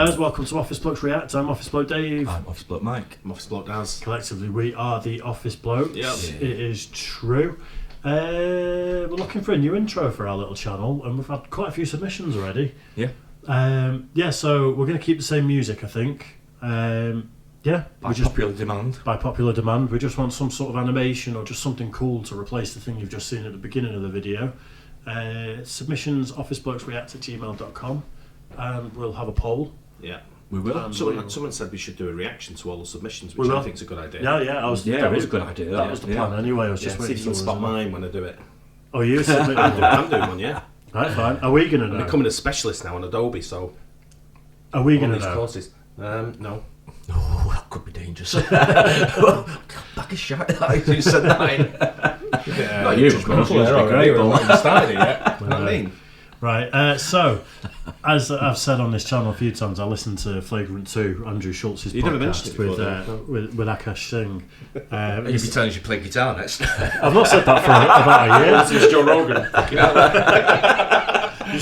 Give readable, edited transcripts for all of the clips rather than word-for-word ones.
guys, welcome to Office Blokes React. I'm Office Bloke Dave. I'm Office Bloke Mike. I'm Office Bloke Daz. Collectively, we are the Office Blokes. Yep. It is true. We're looking for a new intro for our little channel, and we've had quite a few submissions already. Yeah. So we're going to keep the same music, I think. By popular demand. By popular demand, we just want some sort of animation or just something cool to replace the thing you've just seen at the beginning of the video. Submissions, officeblokesreact@gmail.com, and we'll have a poll. Yeah. We will. Someone said we should do a reaction to all the submissions, which I think is a good idea. That was a good idea. That was the plan anyway. I was just waiting see if you can spot mine when I do it. Oh, you submitted? I'm doing one, yeah. Right, fine. Are we going to know? I'm becoming a specialist now on Adobe, so... Are we going to these know? courses. No. Oh, that could be dangerous. Back a shot that you said that. Yeah, you just got there already. We're not even started it yet. You know what I mean? Right, so, as I've said on this channel a few times, I listened to Flagrant 2, Andrew Schulz's podcast with Akash Singh. You'd be telling us you play guitar next. I've not said that for about a year. This is Joe Rogan.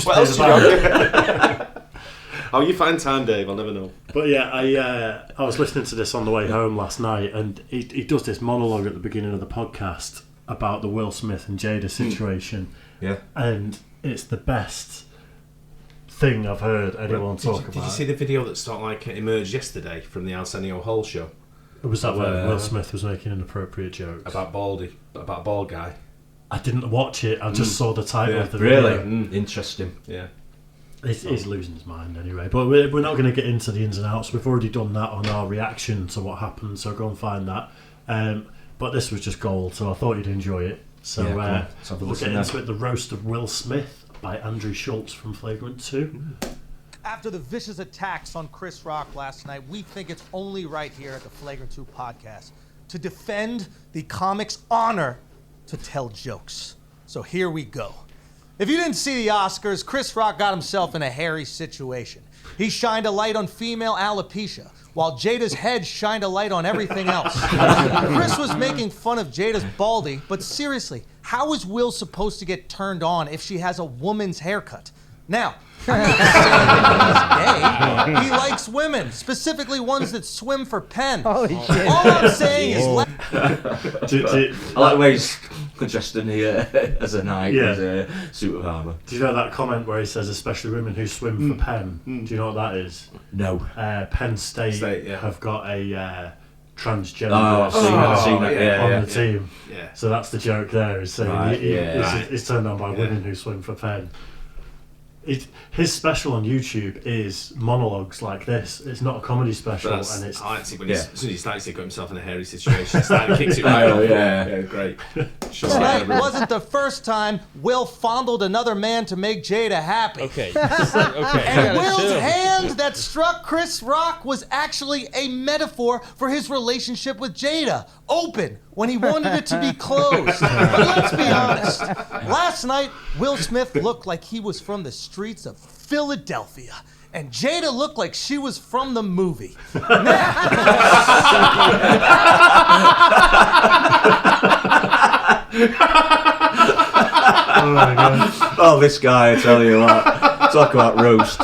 What else you got? Oh, you find time, Dave, I'll never know. But yeah, I was listening to this on the way home last night, and he does this monologue at the beginning of the podcast about the Will Smith and Jada situation. Yeah. And it's the best thing I've heard anyone talk about. Did you see the video that sort of like emerged yesterday from the Arsenio Hall show? Was that where Will Smith was making inappropriate jokes? About a bald guy. I didn't watch it, I just saw the title of the video. Really? Interesting. Yeah. He's losing his mind anyway. But we're not going to get into the ins and outs. We've already done that on our reaction to what happened, so go and find that. But this was just gold, so I thought you'd enjoy it. So we'll get into it. The Roast of Will Smith by Andrew Schulz from Flagrant 2. After the vicious attacks on Chris Rock last night, we think it's only right here at the Flagrant 2 podcast to defend the comic's honor to tell jokes. So here we go. If you didn't see the Oscars, Chris Rock got himself in a hairy situation. He shined a light on female alopecia, while Jada's head shined a light on everything else. Chris was making fun of Jada's baldy, but seriously, how is Will supposed to get turned on if she has a woman's haircut? Now, I'm not saying he's gay. He likes women, specifically ones that swim for Penn. Holy shit. All I'm saying is... I like the way he's suggesting here as a knight with a suit of armour. Do you know that comment where he says, especially women who swim for Penn? Do you know what that is? No. Penn State have got a transgender I've seen it. on the team. Yeah. So that's the joke there. Is saying he's turned on by women who swim for Penn. His special on YouTube is monologues like this. It's not a comedy special, and it's. I see when as soon as he starts to got himself in a hairy situation, he kicks it right off. Yeah, great. Tonight wasn't the first time Will fondled another man to make Jada happy. Okay. And Will's hand that struck Chris Rock was actually a metaphor for his relationship with Jada. Open when he wanted it to be closed. But let's be honest. Last night, Will Smith looked like he was from the streets of Philadelphia. And Jada looked like she was from the movie. Oh my God. Oh, this guy, I tell you what. Talk about roast.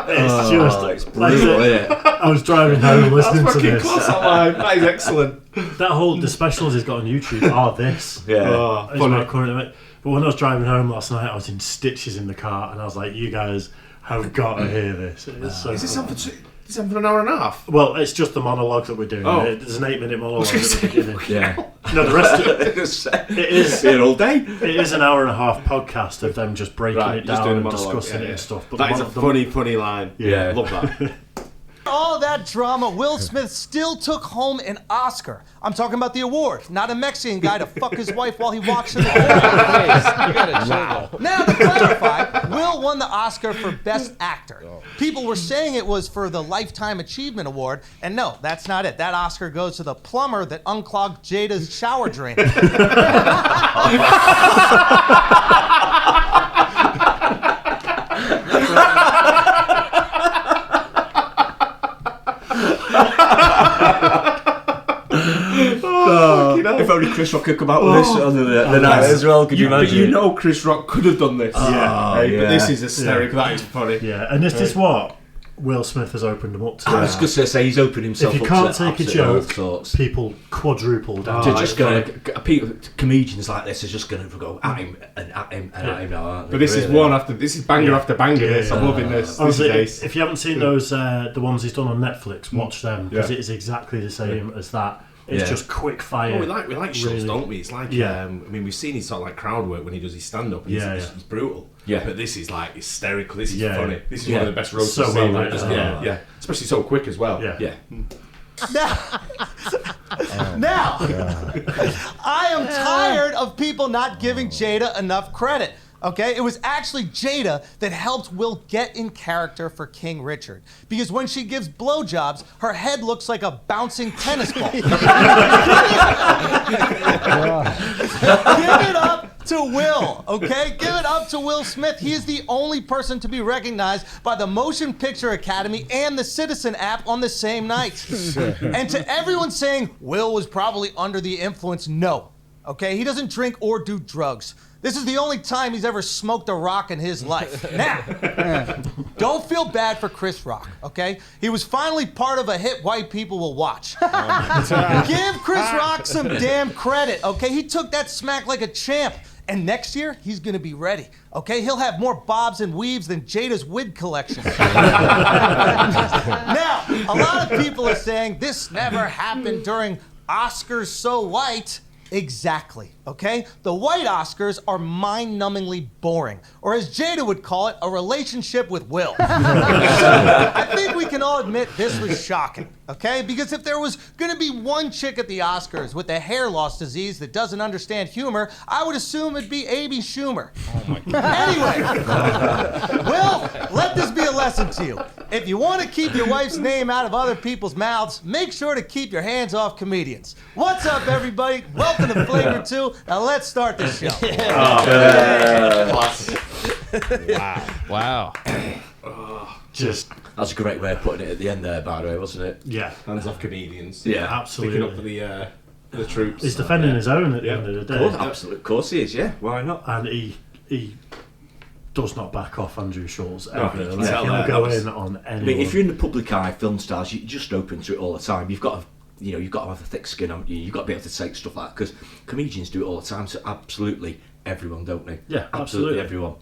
It's brutal, isn't it? I was driving home listening to this. That is excellent. The specials he's got on YouTube are this. Yeah. But when I was driving home last night, I was in stitches in the car, and I was like, "You guys have got to hear this." Is this on for an hour and a half? Well, it's just the monologue that we're doing. There's an 8-minute monologue at the beginning. Yeah. No, the rest of it is all day. It is an hour and a half podcast of them just breaking it down and discussing it and stuff. But that is a funny line. Yeah, love that. All that drama, Will Smith still took home an Oscar. I'm talking about the award, not a Mexican guy to fuck his wife while he walks in the corner. Now, to clarify, Will won the Oscar for Best Actor. People were saying it was for the Lifetime Achievement Award, and no, that's not it. That Oscar goes to the plumber that unclogged Jada's shower drain. If only Chris Rock could come out with this on the night as well, could you imagine? But you know Chris Rock could have done this. Yeah. But this is hysterical. That is funny. Yeah, and this is what? Will Smith has opened them up to. I was going to say he's opened himself if you up can't to take a joke, all sorts. people quadruple down. They're just going to comedians like this are just going to go at him and at him and at him now, aren't they? But this is banger after banger. This I'm loving this. Honestly, This is if you haven't seen those, the ones he's done on Netflix, watch them because it is exactly the same as that. It's just quick fire. Oh, we like Schulz, don't we? It's like I mean, we've seen his sort of like crowd work when he does his stand up. He's brutal. Yeah. But this is like hysterical. This is funny. This is one of the best roasts I've seen. Especially so quick as well. Yeah. Now, I am tired of people not giving Jada enough credit. Okay, it was actually Jada that helped Will get in character for King Richard. Because when she gives blowjobs, her head looks like a bouncing tennis ball. Give it up to Will, okay? Give it up to Will Smith. He is the only person to be recognized by the Motion Picture Academy and the Citizen app on the same night. And to everyone saying Will was probably under the influence, no. Okay, he doesn't drink or do drugs. This is the only time he's ever smoked a rock in his life. Now, don't feel bad for Chris Rock, okay? He was finally part of a hit white people will watch. Give Chris Rock some damn credit, okay? He took that smack like a champ. And next year, he's gonna be ready, okay? He'll have more bobs and weaves than Jada's wig collection. Now, a lot of people are saying this never happened during Oscars So White. Exactly, okay? The white Oscars are mind-numbingly boring, or as Jada would call it, a relationship with Will. So, I think we can all admit this was shocking, okay? Because if there was gonna be one chick at the Oscars with a hair loss disease that doesn't understand humor, I would assume it'd be Amy Schumer. Oh my God. Anyway, Will, let this be a lesson to you. If you want to keep your wife's name out of other people's mouths, make sure to keep your hands off comedians. What's up, everybody? Welcome to Flavor 2. Now let's start the show. Wow. That's a great way of putting it at the end there, by the way, wasn't it? Yeah. hands off comedians. Yeah, absolutely. Picking up for the troops. He's defending his own at the end of the day. Absolutely, of course he is. Yeah, why not? And he does not back off Andrew Schulz ever. you can Like, tell he'll that. go That was- in on anyone. I mean, if you're in the public eye, film stars, you're just open to it all the time. You've got to, you've got to have a thick skin, haven't you? You've got to be able to take stuff like that because comedians do it all the time. So absolutely everyone, don't they? Yeah, absolutely everyone.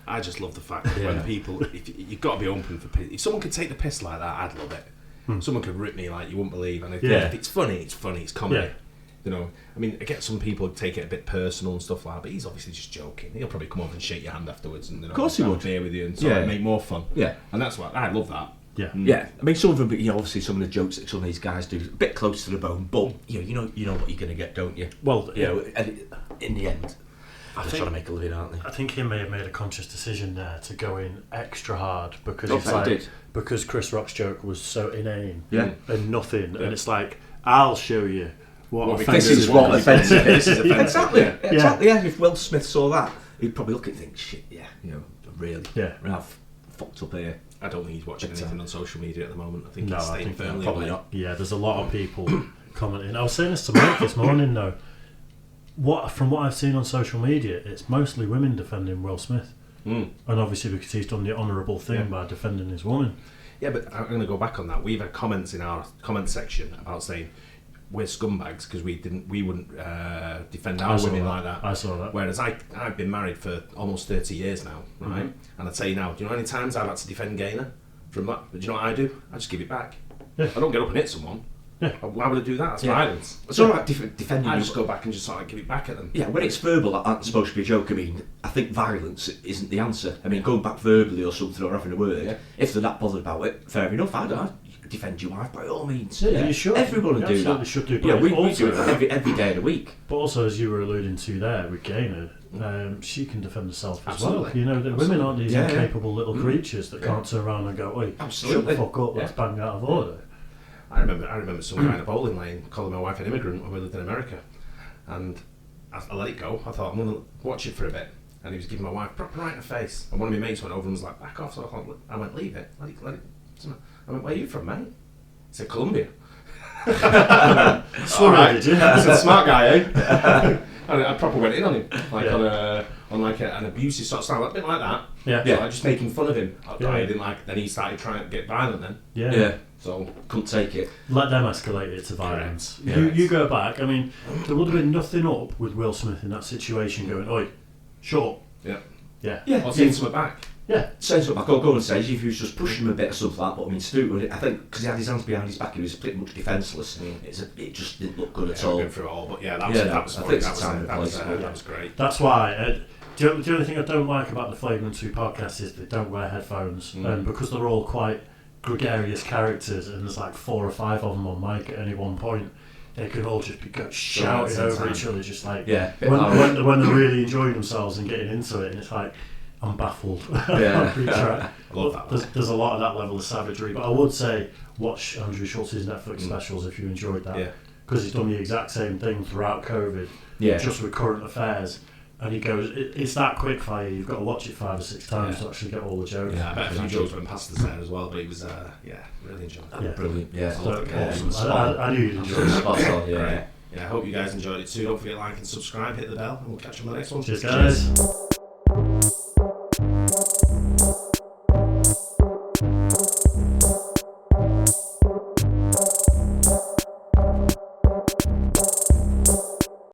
I just love the fact that when people, you've got to be open for piss. If someone could take the piss like that, I'd love it. Someone could rip me like you wouldn't believe, and if it's funny, it's funny, it's comedy. Yeah. You know, I mean, I get some people who take it a bit personal and stuff like that, but he's obviously just joking. He'll probably come over and shake your hand afterwards, and Of course he have would. a beer with you and sort of make more fun. Yeah. And that's what I love that. Yeah. Yeah, I mean, some of them, obviously, some of the jokes that some of these guys do, a bit close to the bone, but you know what you're going to get, don't you? Well, and in the end, they're trying to make a living, aren't they? I think he may have made a conscious decision there to go in extra hard because Oh, it's he like did. because Chris Rock's joke was so inane Yeah. and nothing, and it's like I'll show you what What we offensive This is one what is. offensive is. This is offensive. Exactly. Yeah. If Will Smith saw that, he'd probably look at it and think, shit, really, I've fucked up here. I don't think he's watching anything on social media at the moment. I think No, he's I staying think firmly probably away. not. Yeah, there's a lot of people commenting. I was saying this to Mike this morning though. From what I've seen on social media, it's mostly women defending Will Smith, and obviously because he's done the honourable thing by defending his woman. Yeah, but I'm going to go back on that. We've had comments in our comment section about saying we're scumbags because we wouldn't defend our women like that. I saw that. Whereas I've been married for almost 30 years now, right? And I tell you now, do you know how many times I've had to defend Gaynor from that? But do you know what I do? I just give it back. Yeah. I don't get up and hit someone. Yeah. Why would I do that? That's violence. It's all right defending. I just go back and just sort of give it back at them. Yeah, when it's verbal, that's supposed to be a joke. I mean, I think violence isn't the answer. I mean, going back verbally or something or having a word, if they're that bothered about it, fair enough. I'd defend your wife by all means. Yeah, you should. Everyone would You do that. absolutely should do. Yeah, we Also- do it every day of the week. But also, as you were alluding to there with Gaynor, she can defend herself as well. Absolutely. You know, the women aren't these Yeah, yeah. incapable little creatures that can't turn around and go, "Oi, Absolutely. shut the fuck up, let's bang out of order." I remember some guy in a bowling lane calling my wife an immigrant when we lived in America, and I let it go. I thought I'm going to watch it for a bit, and he was giving my wife proper right in the face. And one of my mates went over and was like, "Back off!" So I went, "Leave it, let it." I went, "Where are you from, mate?" He said, "Colombia." Sorry, did you? He's a smart guy, eh? And I proper went in on him, like on like an abusive sort of style, a bit like that. Yeah. So, like, just making fun of him. Yeah. I didn't like. Then he started trying to get violent. Then. Yeah. So couldn't take it. Let them escalate it to violence. Yeah. You go back. I mean, there would have been nothing up with Will Smith in that situation. Going, oi, shut up. Yeah. Yeah. Yeah. Or saying something back. Yeah. Say something back. Go on stage if he was just pushing him a bit or something like that. But I mean, Stu, I think because he had his hands behind his back, he was pretty much defenceless. It just didn't look good at all. Been through it all, but yeah, that was I funny. think That was great. That's why. The only thing I don't like about the Flagrant 2 podcast is they don't wear headphones, and because they're all quite gregarious characters, and there's like 4 or 5 of them on mic at any one point. They can all just be shouting over each other, just like when they're really enjoying themselves and getting into it, and it's like, I'm baffled. I love that. There's a lot of that level of savagery, but I would say watch Andrew Schulz's Netflix specials if you enjoyed that, because he's done the exact same thing throughout COVID, just with current affairs. And he goes, it's that quick fire, you've got to watch it 5 or 6 times to actually get all the jokes. Yeah, I bet a few jokes went past us there as well, but it was, really enjoyed that. Yeah. Brilliant, yeah. So, Awesome. awesome. I knew you'd enjoy it. Spot on, yeah. Right. Yeah, I hope you guys enjoyed it too. Don't forget to like and subscribe, hit the bell, and we'll catch you on the next one. Cheers, guys.